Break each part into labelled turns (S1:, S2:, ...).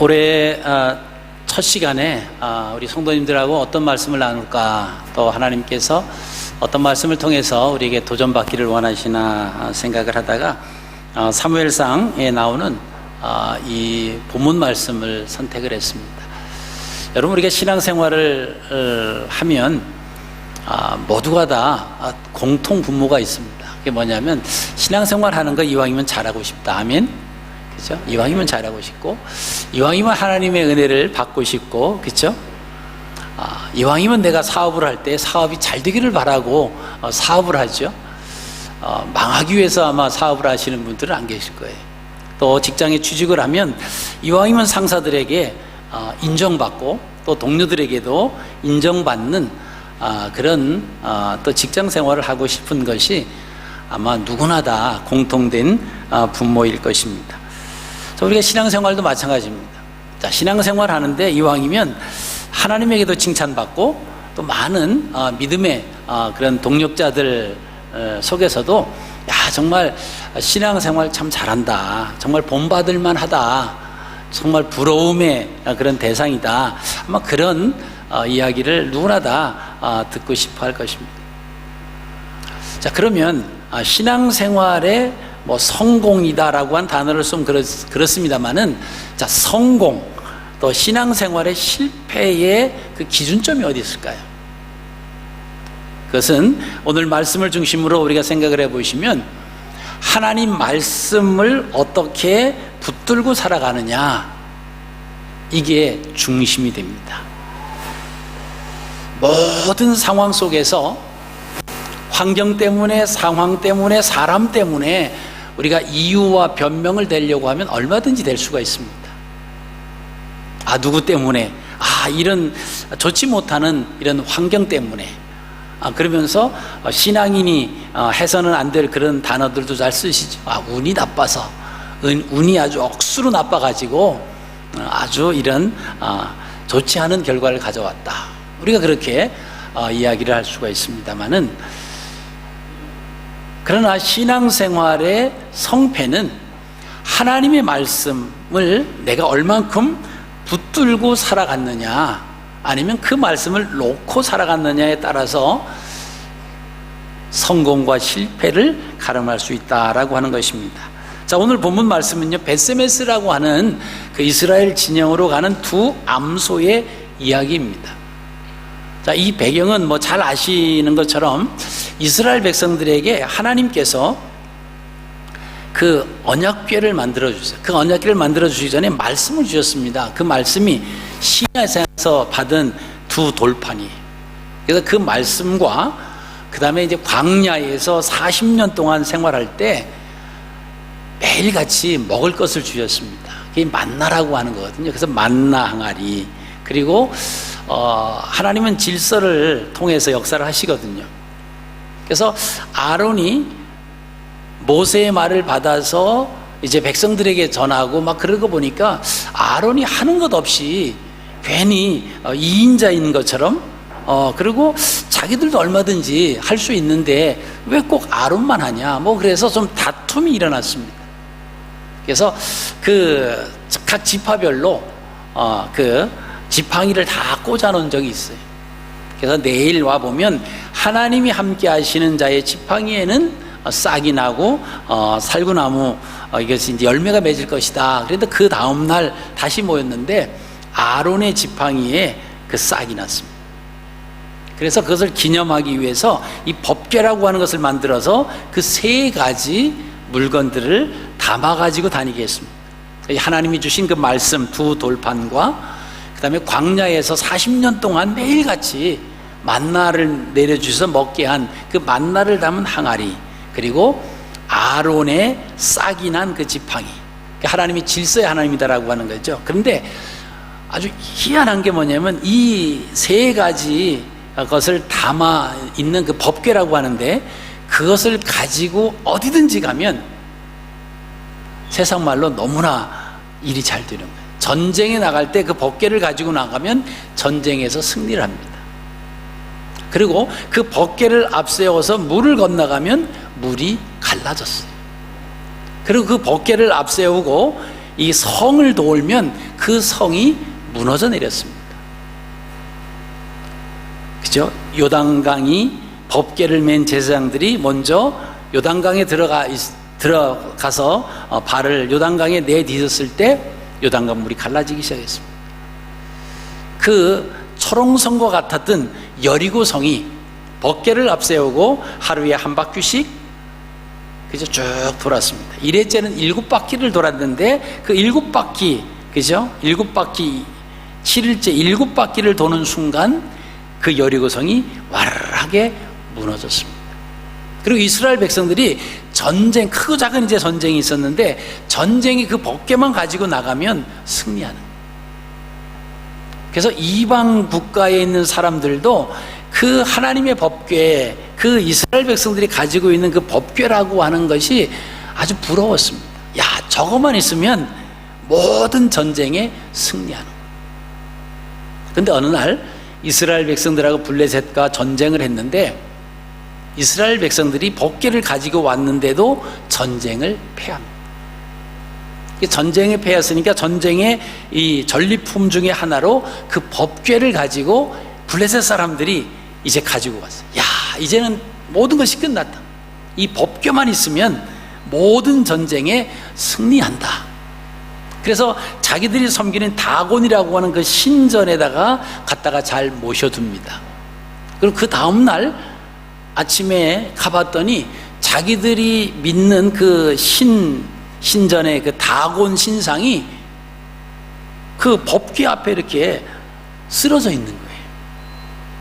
S1: 올해 첫 시간에 우리 성도님들하고 어떤 말씀을 나눌까, 또 하나님께서 어떤 말씀을 통해서 우리에게 도전받기를 원하시나 생각을 하다가 사무엘상에 나오는 이 본문 말씀을 선택을 했습니다. 여러분, 우리가 신앙생활을 하면 모두가 다 공통 분모가 있습니다. 그게 뭐냐면 신앙생활 하는 거 이왕이면 잘하고 싶다. 아멘. 그죠? 이왕이면 잘하고 싶고, 이왕이면 하나님의 은혜를 받고 싶고, 그죠? 이왕이면 내가 사업을 할 때 사업이 잘 되기를 바라고 사업을 하죠. 망하기 위해서 아마 사업을 하시는 분들은 안 계실 거예요. 또 직장에 취직을 하면 이왕이면 상사들에게 인정받고 또 동료들에게도 인정받는 그런 또 직장 생활을 하고 싶은 것이 아마 누구나 다 공통된 분모일 것입니다. 우리가 신앙생활도 마찬가지입니다. 자, 신앙생활 하는데 이왕이면 하나님에게도 칭찬받고 또 많은 믿음의 그런 동력자들 속에서도 정말 신앙생활 참 잘한다, 정말 본받을 만하다, 정말 부러움의 그런 대상이다, 아마 그런 이야기를 누구나 다 듣고 싶어 할 것입니다. 자, 그러면 신앙생활의 성공이다라고 한 단어를 좀 그렇습니다만은, 자, 성공 또 신앙생활의 실패의 그 기준점이 어디 있을까요? 그것은 오늘 말씀을 중심으로 우리가 생각을 해보시면 하나님 말씀을 어떻게 붙들고 살아가느냐, 이게 중심이 됩니다. 모든 상황 속에서 환경 때문에, 상황 때문에, 사람 때문에 우리가 이유와 변명을 대려고 하면 얼마든지 될 수가 있습니다. 누구 때문에, 이런 좋지 못하는 이런 환경 때문에, 그러면서 신앙인이 해서는 안 될 그런 단어들도 잘 쓰시죠. 운이 나빠서, 운이 아주 억수로 나빠가지고 아주 이런 좋지 않은 결과를 가져왔다. 우리가 그렇게 이야기를 할 수가 있습니다만은, 그러나 신앙생활의 성패는 하나님의 말씀을 내가 얼만큼 붙들고 살아갔느냐, 아니면 그 말씀을 놓고 살아갔느냐에 따라서 성공과 실패를 가름할 수 있다라고 하는 것입니다. 자, 오늘 본문 말씀은요, 벳세메스라고 하는 그 이스라엘 진영으로 가는 두 암소의 이야기입니다. 자, 이 배경은 잘 아시는 것처럼 이스라엘 백성들에게 하나님께서 그 언약궤를 만들어 주세요. 그 언약궤를 만들어 주시기 전에 말씀을 주셨습니다. 그 말씀이 시내에서 받은 두 돌판이에요. 그래서 그 말씀과 그 다음에 이제 광야에서 40년 동안 생활할 때 매일같이 먹을 것을 주셨습니다. 그게 만나라고 하는 거거든요. 그래서 만나 항아리, 그리고 하나님은 질서를 통해서 역사를 하시거든요. 그래서 아론이 모세의 말을 받아서 이제 백성들에게 전하고 그러고 보니까 아론이 하는 것 없이 괜히 2인자인 것처럼, 그리고 자기들도 얼마든지 할 수 있는데 왜 꼭 아론만 하냐, 그래서 좀 다툼이 일어났습니다. 그래서 그 각 지파별로 그 지팡이를 다 꽂아놓은 적이 있어요. 그래서 내일 와보면 하나님이 함께 하시는 자의 지팡이에는 싹이 나고 살구나무 이것이 이제 열매가 맺을 것이다. 그런데 그 다음날 다시 모였는데 아론의 지팡이에 그 싹이 났습니다. 그래서 그것을 기념하기 위해서 이 법궤라고 하는 것을 만들어서 그 세 가지 물건들을 담아가지고 다니게 했습니다. 하나님이 주신 그 말씀 두 돌판과 그 다음에 광야에서 40년 동안 매일같이 만나를 내려주셔서 먹게 한 그 만나를 담은 항아리, 그리고 아론의 싹이 난 그 지팡이. 하나님이 질서의 하나님이다라고 하는 거죠. 그런데 아주 희한한 게 뭐냐면 이 세 가지 것을 담아 있는 그 법궤라고 하는데, 그것을 가지고 어디든지 가면 세상 말로 너무나 일이 잘 되는 거예요. 전쟁에 나갈 때 그 법궤를 가지고 나가면 전쟁에서 승리를 합니다. 그리고 그 법궤를 앞세워서 물을 건너가면 물이 갈라졌어요. 그리고 그 법궤를 앞세우고 이 성을 돌면 그 성이 무너져 내렸습니다. 그죠? 요단강이 법궤를 맨 제사장들이 먼저 요단강에 들어가서 발을 요단강에 내딛었을 때 요단강 물이 갈라지기 시작했습니다. 그 초롱성과 같았던 여리고성이 법궤를 앞세우고 하루에 한 바퀴씩 그죠? 쭉 돌았습니다. 1회째는 7바퀴를 돌았는데 그 7바퀴, 그죠? 7바퀴, 7일째 7바퀴를 도는 순간 그 여리고성이 와르르하게 무너졌습니다. 그리고 이스라엘 백성들이 전쟁, 크고 작은 이제 전쟁이 있었는데 전쟁이 그 법궤만 가지고 나가면 승리하는. 그래서 이방 국가에 있는 사람들도 그 하나님의 법궤, 그 이스라엘 백성들이 가지고 있는 그 법궤라고 하는 것이 아주 부러웠습니다. 야, 저것만 있으면 모든 전쟁에 승리하는 거예요. 그런데 어느 날 이스라엘 백성들하고 블레셋과 전쟁을 했는데 이스라엘 백성들이 법궤를 가지고 왔는데도 전쟁을 패합니다. 전쟁에 패했으니까 전쟁의 이 전리품 중에 하나로 그 법궤를 가지고 블레셋 사람들이 이제 가지고 왔어요. 야, 이제는 모든 것이 끝났다. 이 법궤만 있으면 모든 전쟁에 승리한다. 그래서 자기들이 섬기는 다곤이라고 하는 그 신전에다가 갖다가 잘 모셔둡니다. 그리고 그 다음날 아침에 가봤더니 자기들이 믿는 그 신전의 그 다곤 신상이 그 법궤 앞에 이렇게 쓰러져 있는 거예요.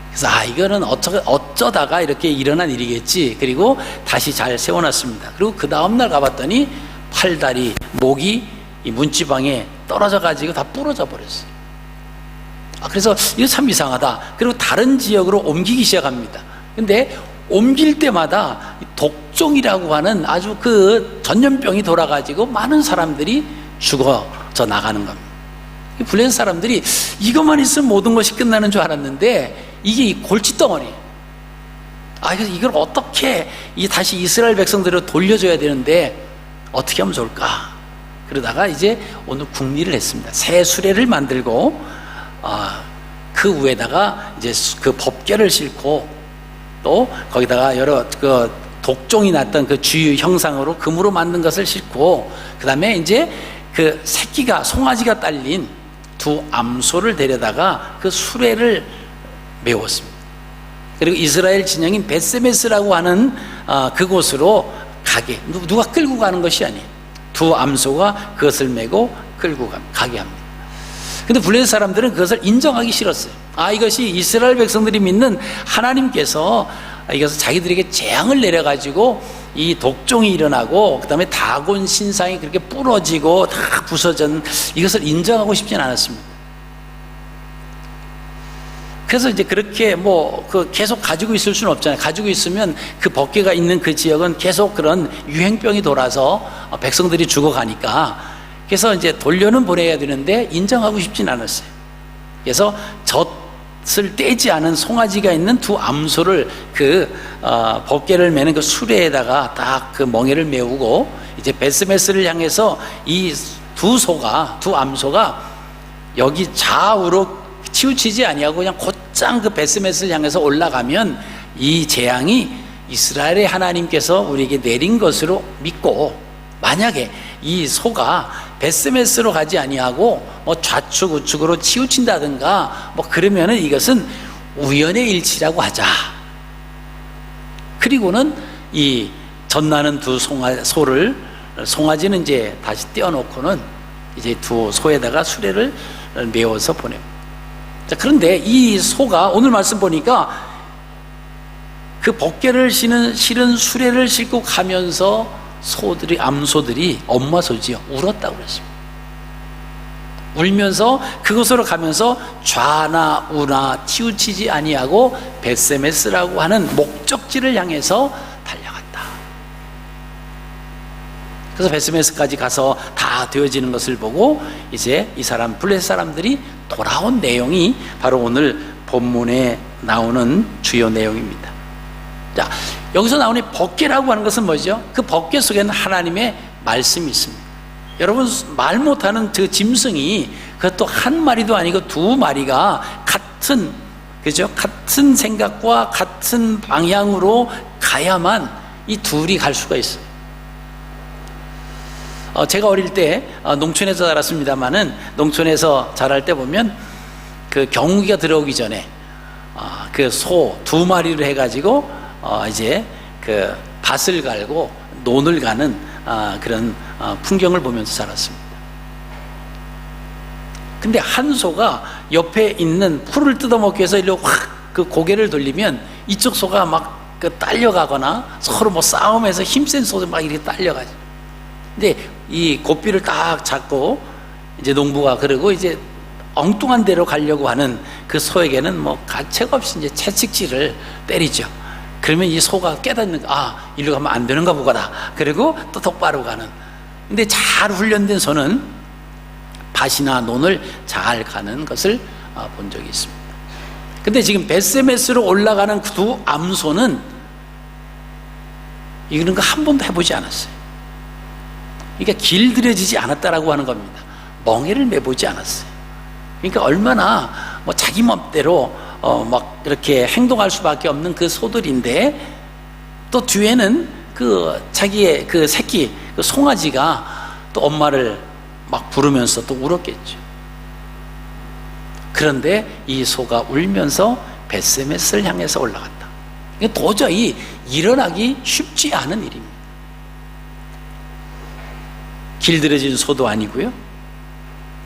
S1: 그래서 이거는 어쩌다가 이렇게 일어난 일이겠지. 그리고 다시 잘 세워놨습니다. 그리고 그 다음날 가봤더니 팔다리, 목이 이 문지방에 떨어져 가지고 다 부러져 버렸어요. 그래서 이거 참 이상하다. 그리고 다른 지역으로 옮기기 시작합니다. 근데 옮길 때마다 독종이라고 하는 아주 그 전염병이 돌아가지고 많은 사람들이 죽어져 나가는 겁니다. 블레셋 사람들이 이것만 있으면 모든 것이 끝나는 줄 알았는데 이게 이 골칫덩어리예요. 그래서 이걸 어떻게 다시 이스라엘 백성들을 돌려줘야 되는데 어떻게 하면 좋을까? 그러다가 이제 오늘 궁리를 했습니다. 새 수레를 만들고 그 위에다가 이제 그 법궤를 싣고 또 거기다가 여러 그 독종이 났던 그 주유 형상으로 금으로 만든 것을 싣고 그 다음에 이제 그 새끼가 송아지가 딸린 두 암소를 데려다가 그 수레를 메웠습니다. 그리고 이스라엘 진영인 벳세메스라고 하는 그곳으로 가게, 누가 끌고 가는 것이 아니에요. 두 암소가 그것을 메고 끌고 가게 합니다. 근데 블레셋 사람들은 그것을 인정하기 싫었어요. 이것이 이스라엘 백성들이 믿는 하나님께서 이것을 자기들에게 재앙을 내려가지고 이 독종이 일어나고 그 다음에 다곤 신상이 그렇게 부러지고 다 부서진 이것을 인정하고 싶진 않았습니다. 그래서 이제 그렇게 계속 가지고 있을 수는 없잖아요. 가지고 있으면 그 법궤가 있는 그 지역은 계속 그런 유행병이 돌아서 백성들이 죽어가니까 그래서 이제 돌려는 보내야 되는데 인정하고 싶진 않았어요. 그래서 젖을 떼지 않은 송아지가 있는 두 암소를 그 법궤를 매는 그 수레에다가 딱 그 멍에를 메우고 이제 벳세메스를 향해서 이 두 암소가 여기 좌우로 치우치지 아니하고 그냥 곧장 그 벳세메스를 향해서 올라가면 이 재앙이 이스라엘의 하나님께서 우리에게 내린 것으로 믿고 만약에 이 소가 벳세메스로 가지 아니하고 좌측 우측으로 치우친다든가 그러면은 이것은 우연의 일치라고 하자. 그리고는 이 젖나는 두 송아지는 이제 다시 떼어놓고는 이제 두 소에다가 수레를 메워서 보냅니다. 자, 그런데 이 소가 오늘 말씀 보니까 그 법궤를 실은 수레를 싣고 가면서 암소들이 엄마 소지요 울었다고 그랬습니다. 울면서 그곳으로 가면서 좌나 우나 치우치지 아니하고 벳세메스라고 하는 목적지를 향해서 달려갔다. 그래서 벳세메스까지 가서 다 되어지는 것을 보고 이제 이 블레셋 사람들이 돌아온 내용이 바로 오늘 본문에 나오는 주요 내용입니다. 자, 여기서 나오는 법궤라고 하는 것은 뭐죠? 그 법궤 속에는 하나님의 말씀이 있습니다. 여러분 말 못하는 그 짐승이 그것도 한 마리도 아니고 두 마리가 같은, 그죠? 같은 생각과 같은 방향으로 가야만 이 둘이 갈 수가 있어요. 제가 어릴 때 농촌에서 자랐습니다만은, 농촌에서 자랄 때 보면 그 경운기가 들어오기 전에 그 소 두 마리를 해가지고 이제 그 밭을 갈고 논을 가는 그런 풍경을 보면서 자랐습니다. 근데 한 소가 옆에 있는 풀을 뜯어먹기 위해서 이리로 확 그 고개를 돌리면 이쪽 소가 막 그 딸려가거나 서로 뭐 싸움해서 힘센 소들 막 이렇게 딸려가죠. 근데 이 고삐를 딱 잡고 이제 농부가 그러고 이제 엉뚱한 데로 가려고 하는 그 소에게는 뭐 가책 없이 이제 채찍질을 때리죠. 그러면 이 소가 깨닫는, 이리로 가면 안 되는가 보다. 그리고 또 똑바로 가는. 근데 잘 훈련된 소는 밭이나 논을 잘 가는 것을 본 적이 있습니다. 근데 지금 벳세메스로 올라가는 두 암소는 이런 거 한 번도 해보지 않았어요. 그러니까 길들여지지 않았다라고 하는 겁니다. 멍에를 매보지 않았어요. 그러니까 얼마나 뭐 자기 멋대로 막 이렇게 행동할 수밖에 없는 그 소들인데, 또 뒤에는 그 자기의 그 새끼 그 송아지가 또 엄마를 막 부르면서 또 울었겠죠. 그런데 이 소가 울면서 벳세메스를 향해서 올라갔다. 이게 도저히 일어나기 쉽지 않은 일입니다. 길들여진 소도 아니고요,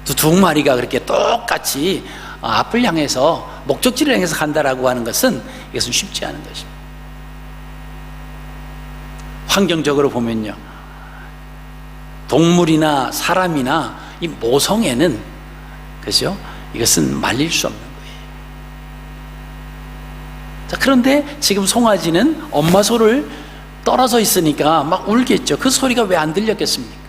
S1: 또 두 마리가 그렇게 똑같이 앞을 향해서 목적지를 향해서 간다라고 하는 것은, 이것은 쉽지 않은 것입니다. 환경적으로 보면요, 동물이나 사람이나 이 모성애는, 그죠? 이것은 말릴 수 없는 거예요. 자, 그런데 지금 송아지는 엄마 소를 떨어져 있으니까 막 울겠죠. 그 소리가 왜 안 들렸겠습니까?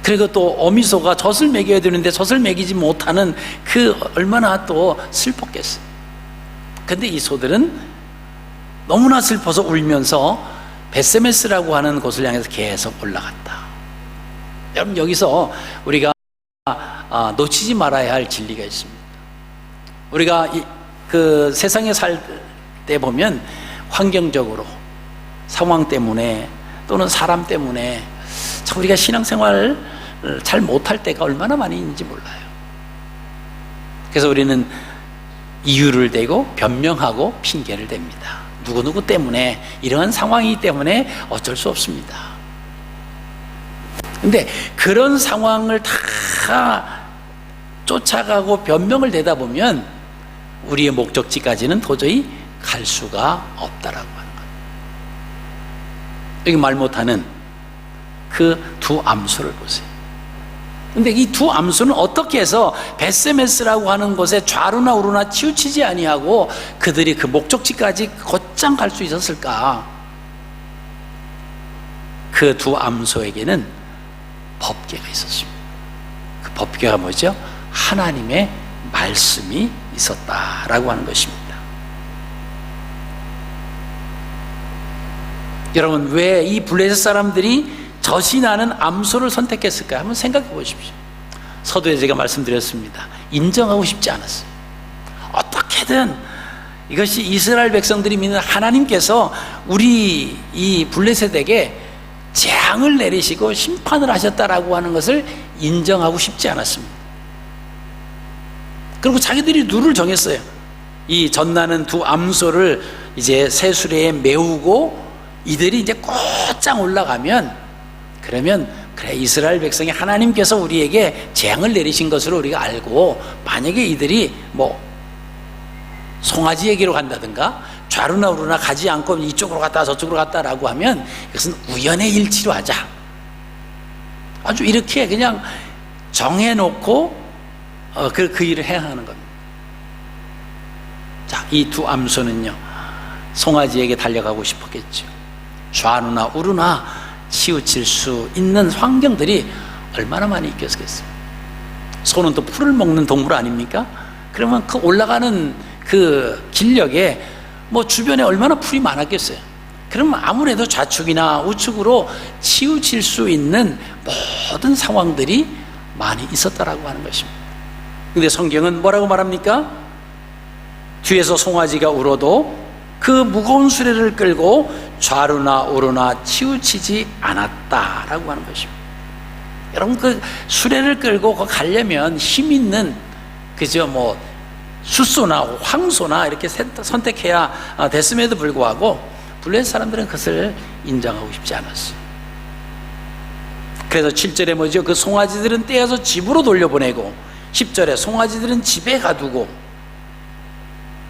S1: 그리고 또 어미소가 젖을 먹여야 되는데 젖을 먹이지 못하는 그 얼마나 또 슬펐겠어요. 근데 이 소들은 너무나 슬퍼서 울면서 벳세메스라고 하는 곳을 향해서 계속 올라갔다. 여러분, 여기서 우리가 놓치지 말아야 할 진리가 있습니다. 우리가 그 세상에 살 때 보면 환경적으로, 상황 때문에 또는 사람 때문에 참 우리가 신앙생활을 잘 못할 때가 얼마나 많이 있는지 몰라요. 그래서 우리는 이유를 대고 변명하고 핑계를 댑니다. 누구누구 때문에, 이러한 상황이기 때문에 어쩔 수 없습니다. 근데 그런 상황을 다 쫓아가고 변명을 대다 보면 우리의 목적지까지는 도저히 갈 수가 없다라고 하는 거예요. 여기 말 못하는 그 두 암소를 보세요. 근데 이 두 암소는 어떻게 해서 벳세메스라고 하는 곳에 좌로나 우로나 치우치지 아니하고 그들이 그 목적지까지 곧장 갈 수 있었을까? 그 두 암소에게는 법궤가 있었습니다. 그 법궤가 뭐죠? 하나님의 말씀이 있었다라고 하는 것입니다. 여러분, 왜 이 블레셋 사람들이 젖이 나는 암소를 선택했을까? 한번 생각해 보십시오. 서두에 제가 말씀드렸습니다. 인정하고 싶지 않았어요. 어떻게든 이것이 이스라엘 백성들이 믿는 하나님께서 우리 이 블레셋에게 재앙을 내리시고 심판을 하셨다라고 하는 것을 인정하고 싶지 않았습니다. 그리고 자기들이 룰을 정했어요. 이 젖나는 두 암소를 이제 새 수레에 메우고 이들이 이제 곧장 올라가면, 그러면 그래, 이스라엘 백성이 하나님께서 우리에게 재앙을 내리신 것으로 우리가 알고, 만약에 이들이 뭐 송아지에게로 간다든가 좌로나 우로나 가지 않고 이쪽으로 갔다 저쪽으로 갔다라고 하면 이것은 우연의 일치로 하자. 아주 이렇게 그냥 정해놓고 그 일을 해야 하는 겁니다. 자, 이 두 암소는요, 송아지에게 달려가고 싶었겠죠. 좌로나 우로나 치우칠 수 있는 환경들이 얼마나 많이 있겠어요. 소는 또 풀을 먹는 동물 아닙니까? 그러면 그 올라가는 그 길녘에 뭐 주변에 얼마나 풀이 많았겠어요. 그러면 아무래도 좌측이나 우측으로 치우칠 수 있는 모든 상황들이 많이 있었다라고 하는 것입니다. 근데 성경은 뭐라고 말합니까? 뒤에서 송아지가 울어도 그 무거운 수레를 끌고 좌로나 우로나 치우치지 않았다라고 하는 것입니다. 여러분, 그 수레를 끌고 가려면 힘 있는, 그죠, 뭐 숫소나 황소나 이렇게 선택해야 됐음에도 불구하고 블레셋 사람들은 그것을 인정하고 싶지 않았어요. 그래서 7절에 뭐죠? 그 송아지들은 떼어서 집으로 돌려보내고, 10절에 송아지들은 집에 가두고,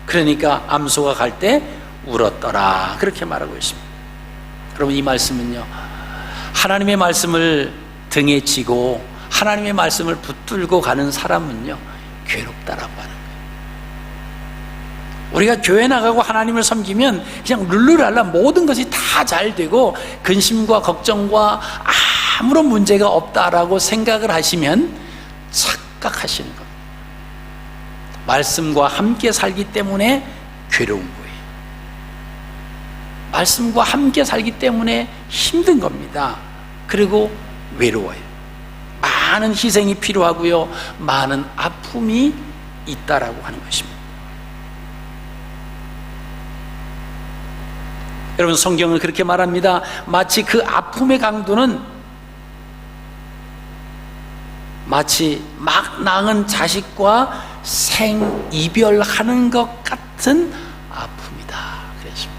S1: 그러니까 암소가 갈 때 울었더라, 그렇게 말하고 있습니다. 여러분, 이 말씀은요, 하나님의 말씀을 등에 지고 하나님의 말씀을 붙들고 가는 사람은요, 괴롭다라고 하는 거예요. 우리가 교회 나가고 하나님을 섬기면 그냥 룰루랄라 모든 것이 다 잘 되고 근심과 걱정과 아무런 문제가 없다라고 생각을 하시면 착각하시는 겁니다. 말씀과 함께 살기 때문에 괴로운 거예요. 말씀과 함께 살기 때문에 힘든 겁니다. 그리고 외로워요. 많은 희생이 필요하고요, 많은 아픔이 있다라고 하는 것입니다. 여러분, 성경은 그렇게 말합니다. 마치 그 아픔의 강도는 마치 막 낳은 자식과 생이별하는 것 같은 아픔이다, 그랬습니다.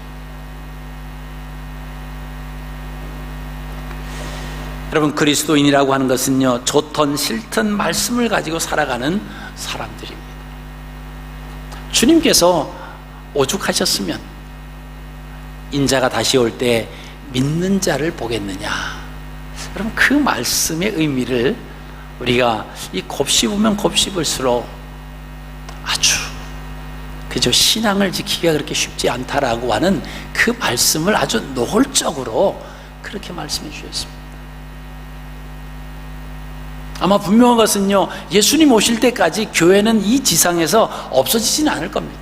S1: 여러분, 그리스도인이라고 하는 것은요, 좋든 싫든 말씀을 가지고 살아가는 사람들입니다. 주님께서 오죽하셨으면 인자가 다시 올 때 믿는 자를 보겠느냐. 여러분, 그 말씀의 의미를 우리가 이 곱씹으면 곱씹을수록 아주 그저 신앙을 지키기가 그렇게 쉽지 않다라고 하는 그 말씀을 아주 노골적으로 그렇게 말씀해 주셨습니다. 아마 분명한 것은요, 예수님 오실 때까지 교회는 이 지상에서 없어지지는 않을 겁니다.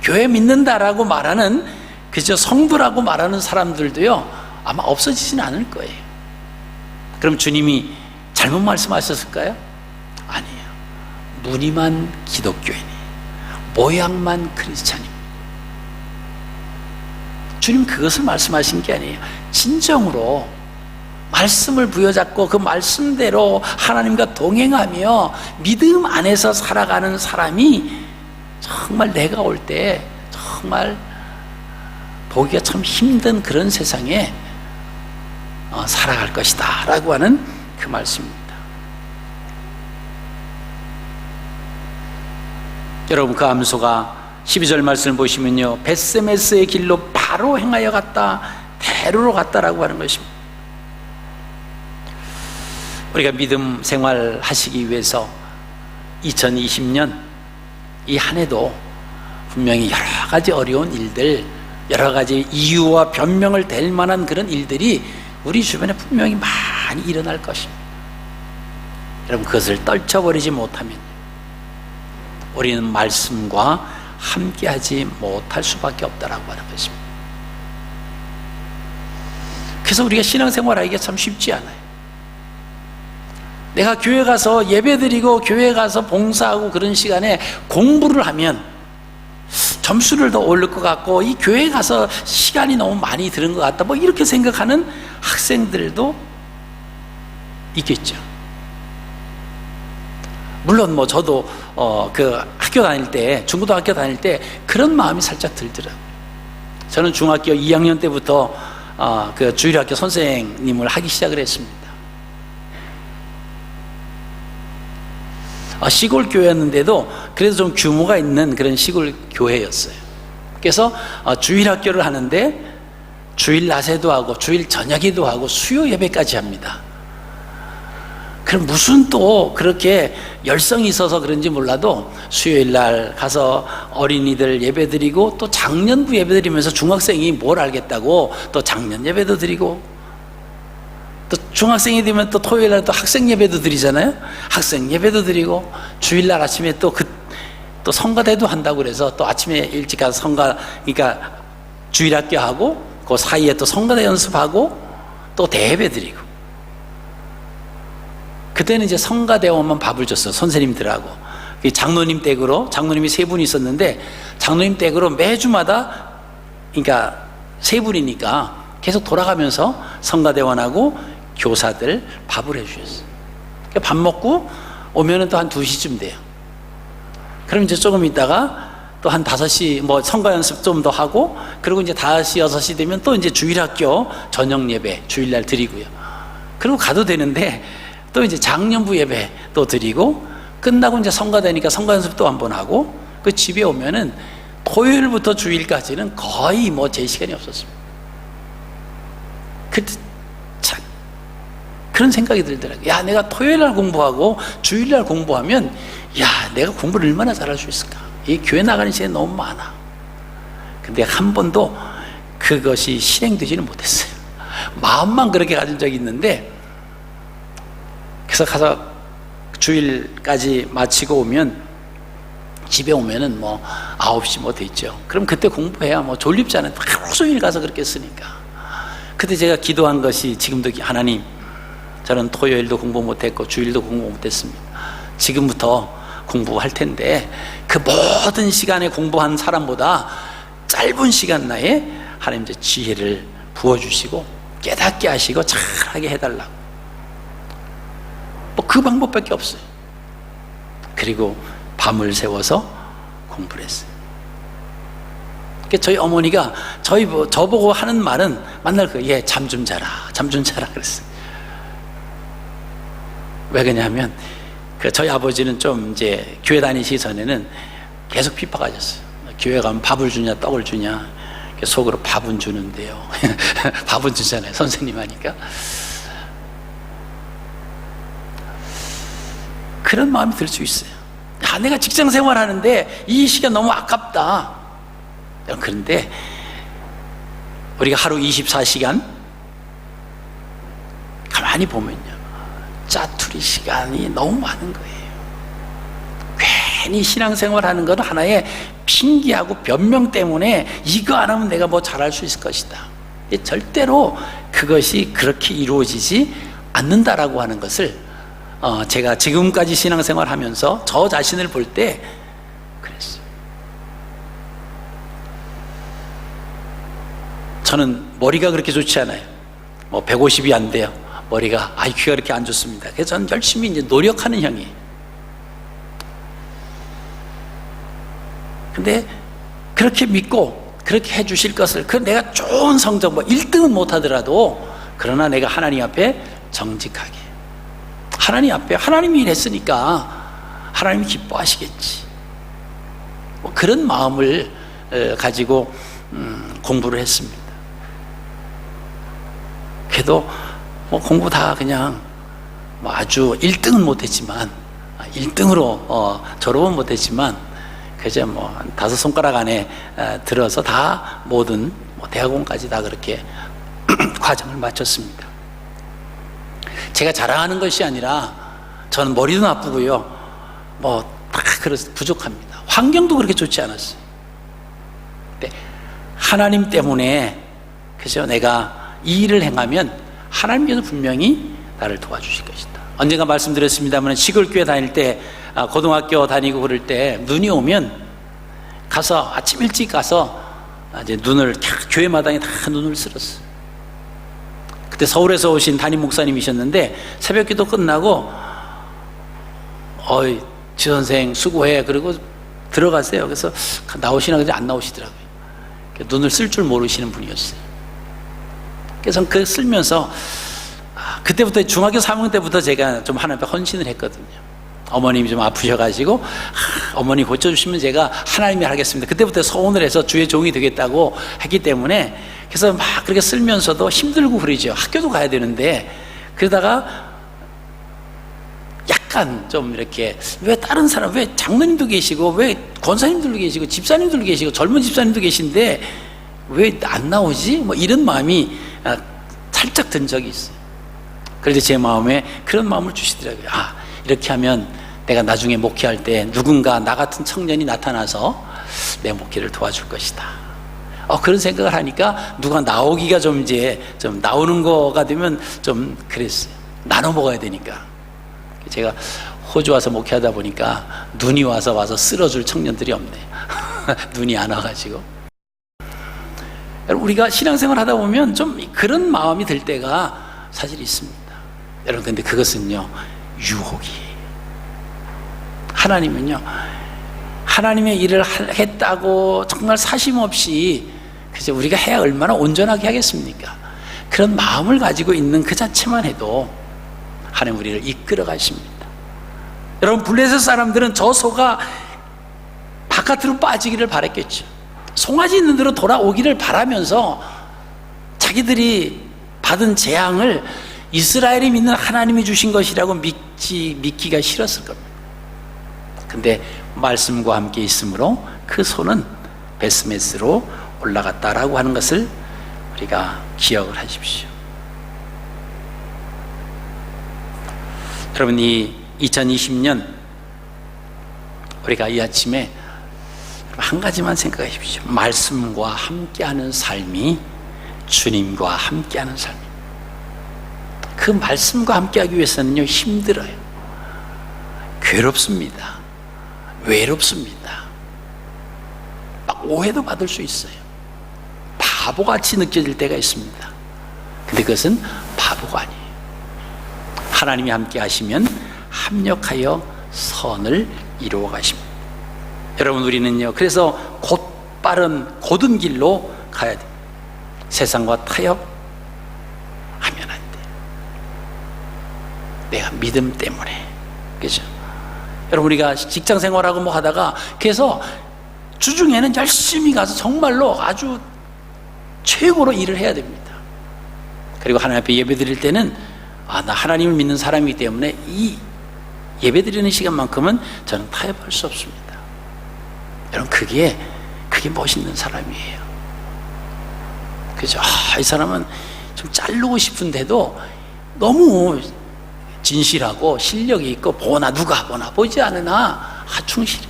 S1: 교회 믿는다라고 말하는, 그저 성도라고 말하는 사람들도요, 아마 없어지지는 않을 거예요. 그럼 주님이 잘못 말씀하셨을까요? 아니에요. 무늬만 기독교인이, 모양만 크리스찬입니다. 주님 그것을 말씀하신 게 아니에요. 진정으로 말씀을 부여잡고 그 말씀대로 하나님과 동행하며 믿음 안에서 살아가는 사람이 정말 내가 올 때 정말 보기가 참 힘든 그런 세상에 살아갈 것이다 라고 하는 그 말씀입니다. 여러분, 그 암소가 12절 말씀을 보시면요, 벳세메스의 길로 바로 행하여 갔다, 대로로 갔다라고 하는 것입니다. 우리가 믿음 생활 하시기 위해서 2020년 이 한 해도 분명히 여러 가지 어려운 일들, 여러 가지 이유와 변명을 댈 만한 그런 일들이 우리 주변에 분명히 많이 일어날 것입니다. 여러분, 그것을 떨쳐버리지 못하면 우리는 말씀과 함께하지 못할 수밖에 없다라고 하는 것입니다. 그래서 우리가 신앙생활하기가 참 쉽지 않아요. 내가 교회 가서 예배드리고 교회 가서 봉사하고 그런 시간에 공부를 하면 점수를 더 오를 것 같고, 이 교회 가서 시간이 너무 많이 드는 것 같다, 뭐 이렇게 생각하는 학생들도 있겠죠. 물론 뭐 저도 그 학교 다닐 때, 중고등학교 다닐 때 그런 마음이 살짝 들더라고요. 저는 중학교 2학년 때부터 그 주일학교 선생님을 하기 시작을 했습니다. 시골 교회였는데도 그래도 좀 규모가 있는 그런 시골 교회였어요. 그래서 주일 학교를 하는데 주일 낮에도 하고 주일 저녁에도 하고 수요 예배까지 합니다. 그럼 무슨 또 그렇게 열성이 있어서 그런지 몰라도 수요일 날 가서 어린이들 예배 드리고, 또 작년부 예배 드리면서 중학생이 뭘 알겠다고 또 작년 예배도 드리고, 또 중학생이 되면 또 토요일 날 또 학생 예배도 드리잖아요. 학생 예배도 드리고, 주일날 아침에 또 성가대도 한다고 그래서 또 아침에 일찍 가서 그러니까 주일학교 하고 그 사이에 또 성가대 연습하고 또 대예배 드리고. 그때는 이제 성가대원만 밥을 줬어요. 선생님들하고. 장로님 댁으로, 장로님이 세 분이 있었는데 장로님 댁으로 매주마다, 그러니까 세 분이니까 계속 돌아가면서 성가대원하고 교사들 밥을 해주셨어요. 그러니까 밥 먹고 오면은 또 한 2시쯤 돼요. 그럼 이제 조금 있다가 또 한 5시 뭐 성가 연습 좀 더 하고, 그리고 이제 5시, 6시 되면 또 이제 주일학교 저녁 예배 주일날 드리고요. 그리고 가도 되는데 또 이제 장년부 예배 또 드리고, 끝나고 이제 성가 되니까 성가 연습 또 한 번 하고, 그 집에 오면은 토요일부터 주일까지는 거의 뭐 제 시간이 없었습니다. 그때 참 그런 생각이 들더라고요. 야, 내가 토요일날 공부하고 주일날 공부하면, 야, 내가 공부를 얼마나 잘할 수 있을까? 이 교회 나가는 시간이 너무 많아. 근데 한 번도 그것이 실행되지는 못했어요. 마음만 그렇게 가진 적이 있는데, 그래서 가서 주일까지 마치고 오면, 집에 오면은 뭐 9시 뭐 됐죠. 그럼 그때 공부해야 뭐 졸립잖아요. 하루 종일 가서 그렇게 쓰니까. 그때 제가 기도한 것이, 지금도 하나님, 저는 토요일도 공부 못했고 주일도 공부 못했습니다. 지금부터 공부할 텐데 그 모든 시간에 공부한 사람보다 짧은 시간 내에 하나님 이제 지혜를 부어주시고 깨닫게 하시고 잘하게 해달라고. 뭐 그 방법밖에 없어요. 그리고 밤을 새워서 공부를 했어요. 저희 어머니가 저보고 하는 말은 맨날 얘 잠 좀 자라, 잠 좀 자라 그랬어요. 왜 그러냐면 저희 아버지는 좀 이제 교회 다니시기 전에는 계속 핍박하셨어요. 교회 가면 밥을 주냐 떡을 주냐, 속으로 밥은 주는데요. 밥은 주잖아요, 선생님 하니까. 그런 마음이 들 수 있어요. 아, 내가 직장 생활하는데 이 시간 너무 아깝다. 그런데 우리가 하루 24시간 가만히 보면요, 짜투리 시간이 너무 많은 거예요. 괜히 신앙생활 하는 건 하나의 핑계하고 변명 때문에 이거 안 하면 내가 뭐 잘할 수 있을 것이다. 절대로 그것이 그렇게 이루어지지 않는다라고 하는 것을 제가 지금까지 신앙생활 하면서 저 자신을 볼 때 그랬어요. 저는 머리가 그렇게 좋지 않아요. 뭐 150이 안 돼요. 머리가, IQ가 그렇게 안 좋습니다. 그래서 저는 열심히 이제 노력하는 형이에요. 근데 그렇게 믿고 그렇게 해 주실 것을, 그 내가 좋은 성적 뭐 1등은 못 하더라도, 그러나 내가 하나님 앞에 정직하게, 하나님 앞에 하나님이 일했으니까 하나님이 기뻐하시겠지, 뭐 그런 마음을 가지고 공부를 했습니다. 그래도 뭐 공부 다 그냥 뭐 아주 1등은 못했지만, 1등으로 졸업은 못했지만, 그저 뭐 5손가락 안에 들어서 다 모든 뭐 대학원까지 다 그렇게 과정을 마쳤습니다. 제가 자랑하는 것이 아니라, 저는 머리도 나쁘고요, 뭐 다 그래서 부족합니다. 환경도 그렇게 좋지 않았어요. 근데 하나님 때문에, 그죠, 내가 이 일을 행하면 하나님께서 분명히 나를 도와주실 것이다. 언젠가 말씀드렸습니다만, 시골교회 다닐 때, 고등학교 다니고 그럴 때 눈이 오면 가서 아침 일찍 가서 이제 눈을 교회 마당에 다 눈을 쓸었어요. 그때 서울에서 오신 담임 목사님이셨는데 새벽기도 끝나고 지 선생 수고해, 그리고 들어가세요. 그래서 나오시나 그냥 안 나오시더라고요. 눈을 쓸 줄 모르시는 분이었어요. 그래서 그 쓸면서 그때부터 중학교 3학년 때부터 제가 좀 하나님 앞에 헌신을 했거든요. 어머님이 좀 아프셔가지고 어머니 고쳐주시면 제가 하나님이 하겠습니다. 그때부터 소원을 해서 주의 종이 되겠다고 했기 때문에, 그래서 막 그렇게 쓸면서도 힘들고 그러죠. 학교도 가야 되는데, 그러다가 약간 좀 이렇게, 왜 다른 사람, 왜 장로님도 계시고, 왜 권사님들도 계시고, 집사님들도 계시고, 젊은 집사님도 계신데 왜 안 나오지? 뭐 이런 마음이 살짝 든 적이 있어요. 그래서 제 마음에 그런 마음을 주시더라고요. 이렇게 하면 내가 나중에 목회할 때 누군가 나 같은 청년이 나타나서 내 목회를 도와줄 것이다. 그런 생각을 하니까 누가 나오기가 좀 이제 좀 나오는 거가 되면 좀 그랬어요. 나눠 먹어야 되니까. 제가 호주 와서 목회하다 보니까 눈이 와서 쓸어줄 청년들이 없네. 눈이 안 와가지고. 우리가 신앙생활 하다 보면 좀 그런 마음이 들 때가 사실 있습니다. 여러분, 근데 그것은요, 유혹이. 하나님은요, 하나님의 일을 했다고 정말 사심 없이 그저 우리가 해야 얼마나 온전하게 하겠습니까? 그런 마음을 가지고 있는 그 자체만 해도 하나님 우리를 이끌어 가십니다. 여러분, 블레셋 사람들은 저 소가 바깥으로 빠지기를 바랬겠죠. 송아지 있는 대로 돌아오기를 바라면서 자기들이 받은 재앙을 이스라엘이 믿는 하나님이 주신 것이라고 믿기가 싫었을 겁니다. 근데 말씀과 함께 있으므로 그 소는 베스메스로 올라갔다라고 하는 것을 우리가 기억을 하십시오. 여러분, 이 2020년 우리가 이 아침에 한 가지만 생각하십시오. 말씀과 함께하는 삶이 주님과 함께하는 삶입니다. 그 말씀과 함께하기 위해서는요, 힘들어요. 괴롭습니다. 외롭습니다. 막 오해도 받을 수 있어요. 바보같이 느껴질 때가 있습니다. 근데 그것은 바보가 아니에요. 하나님이 함께 하시면 합력하여 선을 이루어 가십니다. 여러분, 우리는요, 그래서 곧은 길로 가야 돼요. 세상과 타협하면 안 돼요. 내가 믿음 때문에. 그죠? 여러분, 우리가 직장 생활하고 뭐 하다가 그래서 주중에는 열심히 가서 정말로 아주 최고로 일을 해야 됩니다. 그리고 하나님 앞에 예배 드릴 때는 나 하나님을 믿는 사람이기 때문에 이 예배 드리는 시간만큼은 저는 타협할 수 없습니다. 여러분, 그게 멋있는 사람이에요. 그죠? 이 사람은 좀 자르고 싶은데도 너무 진실하고 실력이 있고 누가 보나 보지 않으나 충실해.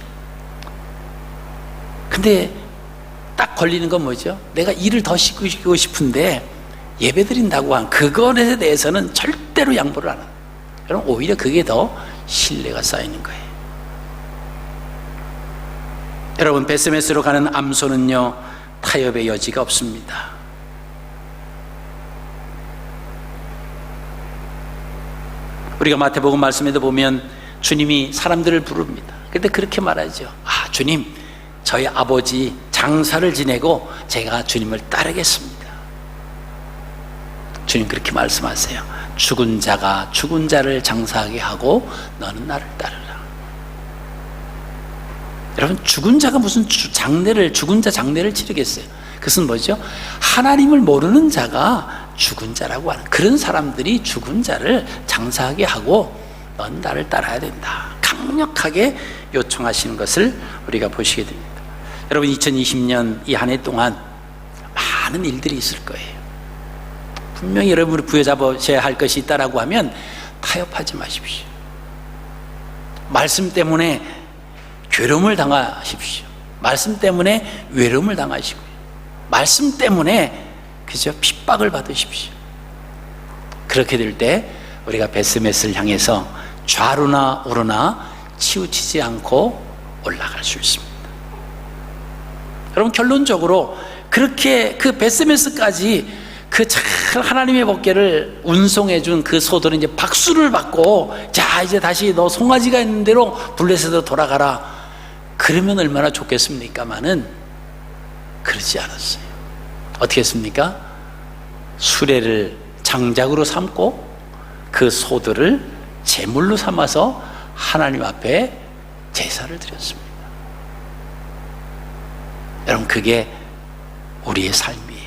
S1: 근데 딱 걸리는 건 뭐죠? 내가 일을 더 시키고 싶은데 예배 드린다고 한 그것에 대해서는 절대로 양보를 안 합니다. 여러분, 오히려 그게 더 신뢰가 쌓이는 거예요. 여러분, 베스메스로 가는 암소는요, 타협의 여지가 없습니다. 우리가 마태복음 말씀에도 보면 주님이 사람들을 부릅니다. 그런데 그렇게 말하죠. 주님, 저희 아버지 장사를 지내고 제가 주님을 따르겠습니다. 주님 그렇게 말씀하세요. 죽은 자가 죽은 자를 장사하게 하고 너는 나를 따르라. 여러분, 죽은 자가 무슨 죽은 자 장례를 치르겠어요? 그것은 뭐죠? 하나님을 모르는 자가 죽은 자라고 하는, 그런 사람들이 죽은 자를 장사하게 하고 넌 나를 따라야 된다, 강력하게 요청하시는 것을 우리가 보시게 됩니다. 여러분, 2020년 이 한 해 동안 많은 일들이 있을 거예요. 분명히 여러분이 부여잡으셔야 할 것이 있다라고 하면 타협하지 마십시오. 말씀 때문에 괴로움을 당하십시오. 말씀 때문에 외로움을 당하시고요. 말씀 때문에 그저 핍박을 받으십시오. 그렇게 될 때 우리가 베스메스를 향해서 좌로나 우로나 치우치지 않고 올라갈 수 있습니다. 여러분, 결론적으로 그렇게 그 베스메스까지 그 잘 하나님의 법궤를 운송해 준 그 소들은 이제 박수를 받고, 자, 이제 다시 너 송아지가 있는 대로 블레셋으로 돌아가라. 그러면 얼마나 좋겠습니까마는 그렇지 않았어요. 어떻게 했습니까? 수레를 장작으로 삼고 그 소들을 제물로 삼아서 하나님 앞에 제사를 드렸습니다. 여러분, 그게 우리의 삶이에요.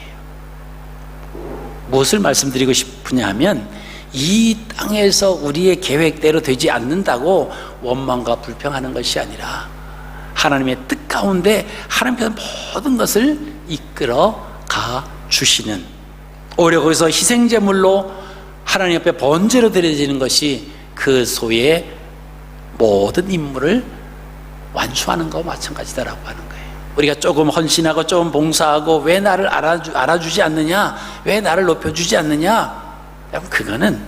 S1: 무엇을 말씀드리고 싶으냐 하면, 이 땅에서 우리의 계획대로 되지 않는다고 원망과 불평하는 것이 아니라 하나님의 뜻 가운데 하나님께서 모든 것을 이끌어 가 주시는, 오히려 거기서 희생제물로 하나님 앞에 번제로 드려지는 것이 그 소의 모든 임무를 완수하는 것과 마찬가지다라고 하는 거예요. 우리가 조금 헌신하고 조금 봉사하고 왜 나를 알아주지 않느냐, 왜 나를 높여주지 않느냐, 여러분 그거는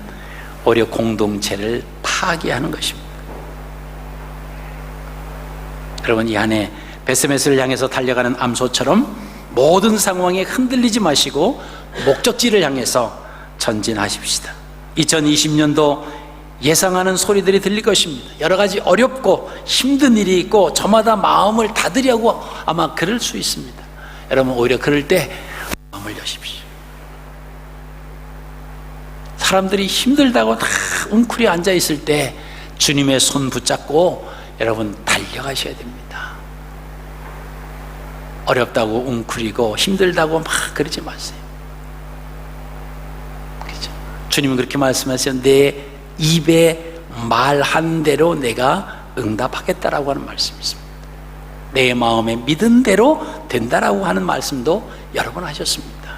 S1: 오히려 공동체를 파괴하는 것입니다. 여러분 이 안에 베스메스를 향해서 달려가는 암소처럼 모든 상황에 흔들리지 마시고 목적지를 향해서 전진하십시다. 2020년도 예상하는 소리들이 들릴 것입니다. 여러 가지 어렵고 힘든 일이 있고 저마다 마음을 닫으려고 아마 그럴 수 있습니다. 여러분 오히려 그럴 때 마음을 여십시오. 사람들이 힘들다고 다 웅크려 앉아 있을 때 주님의 손 붙잡고 여러분 달려가셔야 됩니다. 어렵다고 웅크리고 힘들다고 막 그러지 마세요. 그렇죠? 주님은 그렇게 말씀하세요. 내 입에 말한 대로 내가 응답하겠다라고 하는 말씀이 있습니다. 내 마음에 믿은 대로 된다라고 하는 말씀도 여러 번 하셨습니다.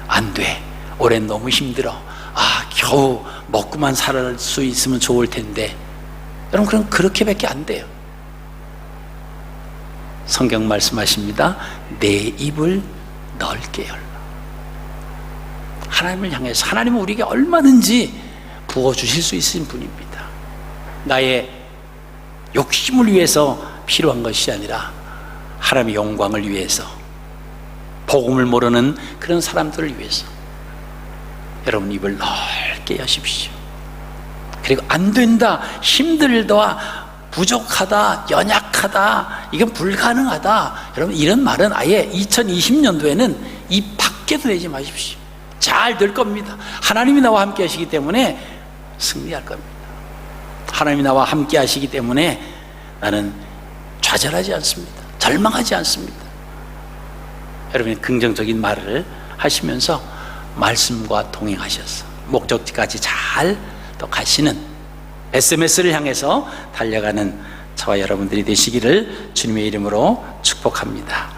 S1: 안 돼, 올해는 너무 힘들어, 겨우 먹고만 살 수 있으면 좋을 텐데, 여러분 그럼 그렇게밖에 안 돼요. 성경 말씀하십니다. 내 입을 넓게 열라. 하나님을 향해서 하나님은 우리에게 얼마든지 부어주실 수 있으신 분입니다. 나의 욕심을 위해서 필요한 것이 아니라 하나님의 영광을 위해서, 복음을 모르는 그런 사람들을 위해서 여러분 입을 넓게 여십시오. 그리고 안 된다, 힘들다, 부족하다, 연약하다, 이건 불가능하다, 여러분 이런 말은 아예 2020년도에는 입 밖에도 내지 마십시오. 잘 될 겁니다. 하나님이 나와 함께 하시기 때문에 승리할 겁니다. 하나님이 나와 함께 하시기 때문에 나는 좌절하지 않습니다. 절망하지 않습니다. 여러분이 긍정적인 말을 하시면서 말씀과 동행하셔서 목적지까지 잘 또 가시는 SMS를 향해서 달려가는 저와 여러분들이 되시기를 주님의 이름으로 축복합니다.